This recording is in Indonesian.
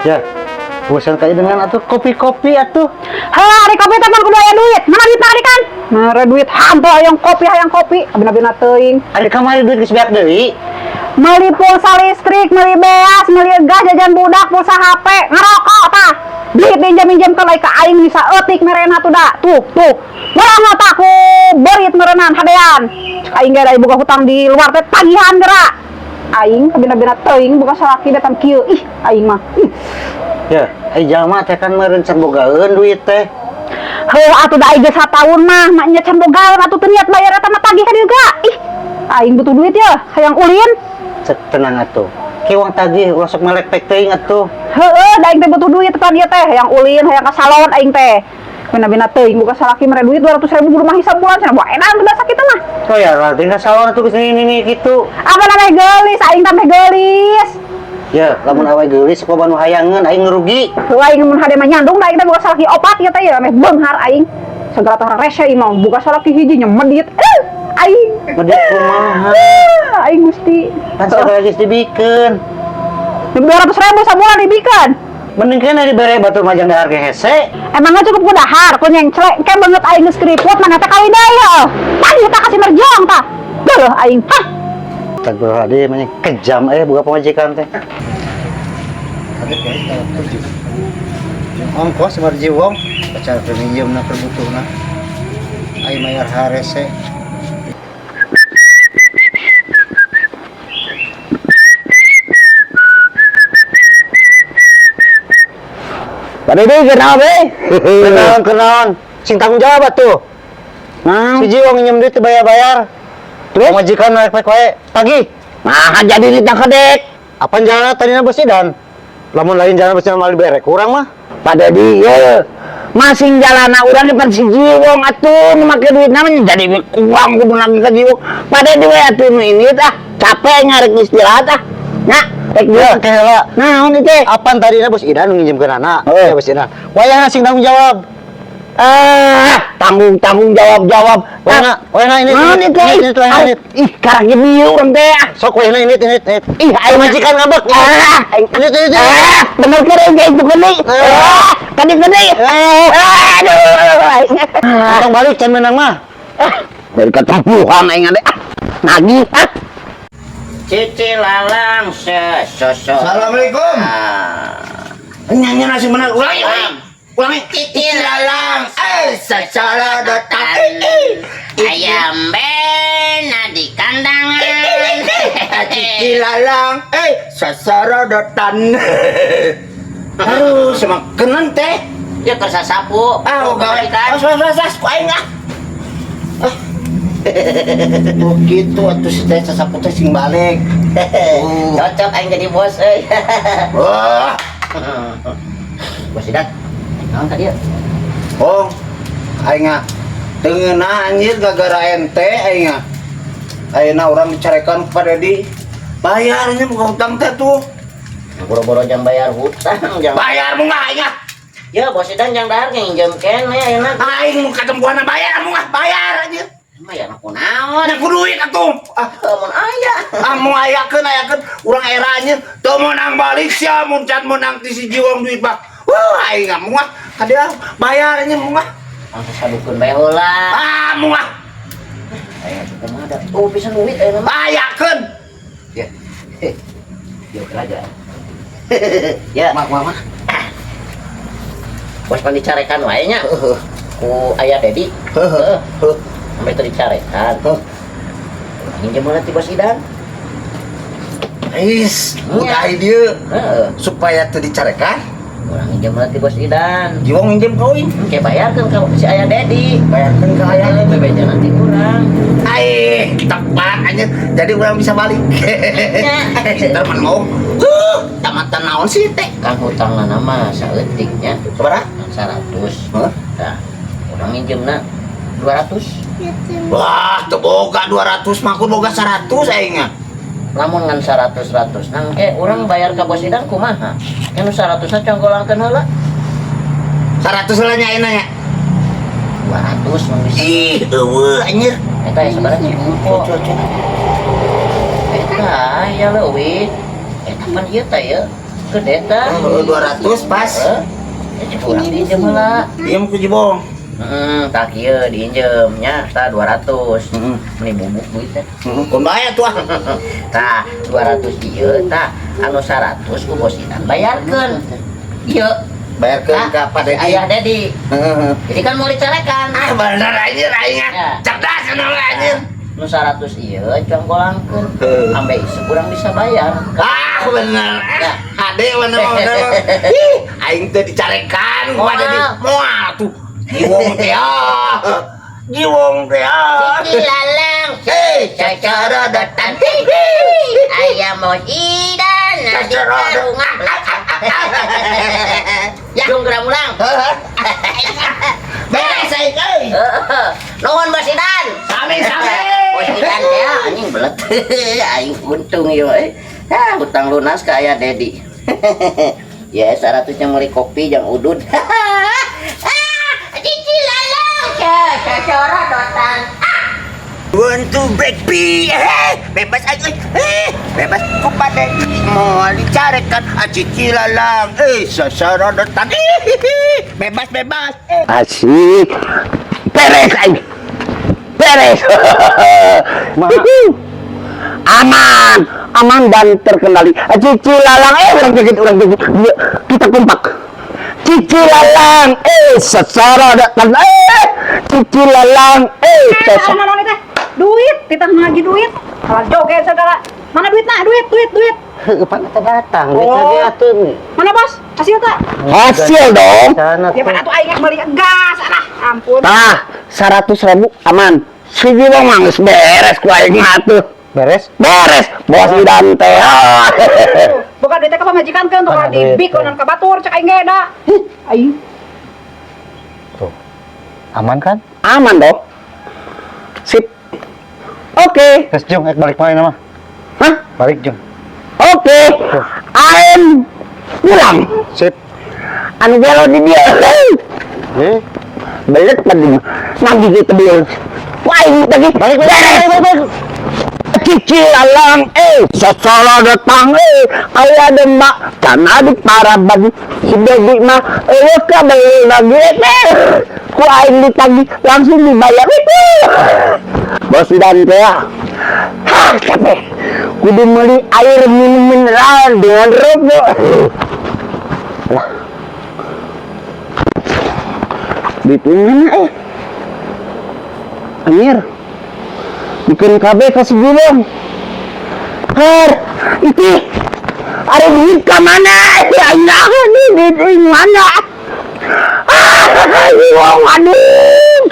Ya, bosan kayak dengan atuh kopi-kopi atuh. Halah, ari kopi teh kudu aya duit. Mana duit tadi kan? Mere duit hantu hayang kopi. Abina teuing. Ari kamari duit geus beak deui. Meuli pulsa listrik, meuli beas, meuli gas, jajan budak, pulsa HP, ngerokok tah. Beli pinjam-pinjam ke lain ka aing bisa eutik merena tuh da. Tuh. Urang mah tah ku beurit merenan hadean. Aing ge aya boga hutang di luar teh tagihan geura. Aing kabina-bina teuing boga salaki datang kieu. Ih, aing mah. Ya, jalma teh kan meureun can bogaeun duit teh. Heuh atuh da aing geus sataun mah, maknya can bogaeun atuh teu niat bayar eta mah tagih ka dieu ga. Ih, aing butuh duit ya, hayang ulin. Cek tenang atuh. Kiwang tagih ulah sok melek teuing atuh. Heueuh, da aing teh butuh duit teh dieu teh, hayang ulin, hayang ka salon aing teh. Bina-bina teuing boga salaki mere duit 200.000 kudu mah hisab bulan cenah bae edan teh sakitu mah. Oh ya, berarti ka salon atuh geus ini kitu. Apa namanya geulis, aing teh geulis. Ya, lamun awe geulis kok nu hayangeun aing ngerugi. Heuh aing mun hade mah nyandung da aing teh boga salaki opat ieu teh ya meh beunghar aing. Segala teh rese ieu mah boga salaki hiji nya medit. Aing. Medit kumaha? Aing gusti. Kan sagala geus dibikeun. 200.000 sabulan dibikeun. Mending kana dibere batur majang dahar ge hese. Emangnya cukup ku dahar, ku nyengclek ke banget aing geus keriput mana teh kali deui heuh. Tadi teh kasih merjong tah. Beuh aing. Hah. Astagfirullahaladzim, ini kejam buka pemajikan teh. Ongkos marji wong, pacar pinjemna kebutuhna. Ai mayar harese. Pada deui kenal be? Kenaon. Sing tanggung jawab atuh. Nah, Si wong nginjem duit bayar-bayar. terus Pemajikan rek wae tagih. nah jadi ditang kedek. Apaan jalan tadina bos Idan? Lamun lain jalan bos Idan malah dibere kurang mah. Pada dieu masing jalana urang depan si jiwong atuh nu make duit namanya jadi uang kudu nagih ka jiwong. Pada dieu atuh nu ini tah capek ngarek istirahat tah. Nya, rek Ya, dieu. kehela. Naon ieu teh? Apaan tadina bos Idan nginjemkeun anak? Heuh. Ya bos Idan. Wayahna sing tanggung jawab. Tanggung jawab. Wayahna ini. Ini. Ih, karang ge bieu urang teh. Sok wayahna ini. Ih, aing Majikan ngabek. Ini. bener keren kayak itu gede. Tadi gede. Aduh. Tong balik can menang mah. Dari ketempuhan aing ade. Nagih. Cici lalang sosok. Assalamualaikum. Nyanyi nasi bener ulangi. Cici lalang secara dotan. Ayam bena di kandangan. Cici lalang, sasorodotan. Aduh, semakenan teh. Ya kersa sapu. gawe. Kan. Ku aing ah. Oh gitu atuh si teh sasapu teh sing balik. Cocok aing jadi bos euy. Wah. Bos Idan. Naon tadi ya? Oh. Aing ah. Teu ngeunah anjir gara-gara ente aing ah. Ayeuna urang dicarekan kepada di bayarnya bukan hutang teh tuh. Boro-boro jam bayar hutang jam. Bayar mu enggak aing ah. Ya bos Idan jang dahar nginjem kene ayeuna. Aing katempuana bayar mu enggak bayar anjir. Mah ya aku naon. Nya ku duit atuh. Mun aya. Mau ayakeun urang era anjir teu meunang balik sia mun can meunang ti si jiwong duit mah. Wah aing mah moal kadia bayar anjir moal. Langsung sadukeun bae heula. Moal Aya kumaha da. Oh pisan duit ayeuna mah. ayakeun. Ya. Ya aja. Ya. Mah. Bos pan dicarekan wae nya. Ku aya Dedi. Heeh. Sampai teu dicarekan. Nginjem heula ti Bos Idan. Is, udah dia Heeh. supaya teu dicarekan. Urang nginjem heula ti Bos Idan. Jiwong minjem ka euy. Oke bayarkeun ka si aya Dedi. Bayarkeun ka aya. Bebeja nanti urang. Tepat anjir. Jadi urang bisa balik. Entar man mau. Tamatan naon sih teh? Kan hutang nama saeutik nya. Sabaraha? 100. Hah? Nah, urang nginjemna 200. Wah, teu boga 200 mah ku boga 100 aing mah. Lamun ngan 100 nang urang bayar ka Bos Idan kumaha? Anu 100-na congkolangkeun heula. 100 heula nya ayeuna nya. 200 mun bisa. Ih, eueuh anjir. Eta ya sebenarnya empuk. Eta aya leuwih. Eta pan ieu teh ya. Gede tah. 200 pas. Ya kurang diinjem lah. Iya mau kujibong. Tak kieu diinjemnya tah 200. Meni bubuk duitnya. Kun bayar tuh. Tah 200 ieu tah anu 100 ku bos Idan bayarkeun. Ieu Bayarkeun ka Pak Dedi. Ayah Dedi. Jadi kan mau dicarekan. Ah bener anjir aing. Ya. Cerdas anu anjir. Nu 100 ieu cuang golangkeun. Heuh. Ambe isu kurang bisa bayar. Ah bener. Hade mana mau aing teh dicarekan ku Pak Dedi. Moal tuh. Jiwong teh ah. Jiwong teh ah. Cilalang, cacara datang. Ayam mau Idan di karungan. Ya, jung geram ulang. Beres aing euy. Nuhun Bos Idan. Sami-sami. Bos Idan teh anjing belet. Aing untung ieu euy. Hutang lunas ka aya Dedi. Ya 100-nya meuli kopi jeung udud. Cilalang, cacara datang. Want to break free, bebas aja, bebas ku pada mau dicarekan, cicilalang, sasara datang, bebas bebas, Asik. Beres aing. Beres. Aman, aman dan terkendali. Cici lalang orang joget. Dia, kita kompak. Cici lalang sasara datang. Cici lalang sasara. Mana teh? Duit, kita lagi duit. Kalau joget segala. Mana duit nak? Duit. Kapan kita datang? Oh. Mana bos? Hasil tak? Hasil dong. Ya mana tuh aing beli gas, alah, ampun. Tah, 100.000 aman. Si Jiwong mangis beres ku aing atuh. Beres? Beres. Bos Idan teh. Bukan duit ka pamajikan ke untuk di bik konon ka batur cek aing ge da. Aing. Aman kan? Aman dong. Sip. Oke. Terus Jung, balik mana mah? Hah? Balik Jung. Oke. Aing pulang. Sip. Anu gelo di dia. Belet tadi. Nanti kita beli. Wah, ini tadi. Balik. Cicilalang, sasara datang, ayah demak, kan adik para bagi, si Dedi mah, kabel lagi, ku aing ditagi, langsung dibayar, Bos Idan teh, capek, kudu beli air minum mineral dengan rokok, duit mana Amir, bikin KB kasih Jiwong. Itu ada duit ke mana? Ya nih duit mana? Jiwong aduh.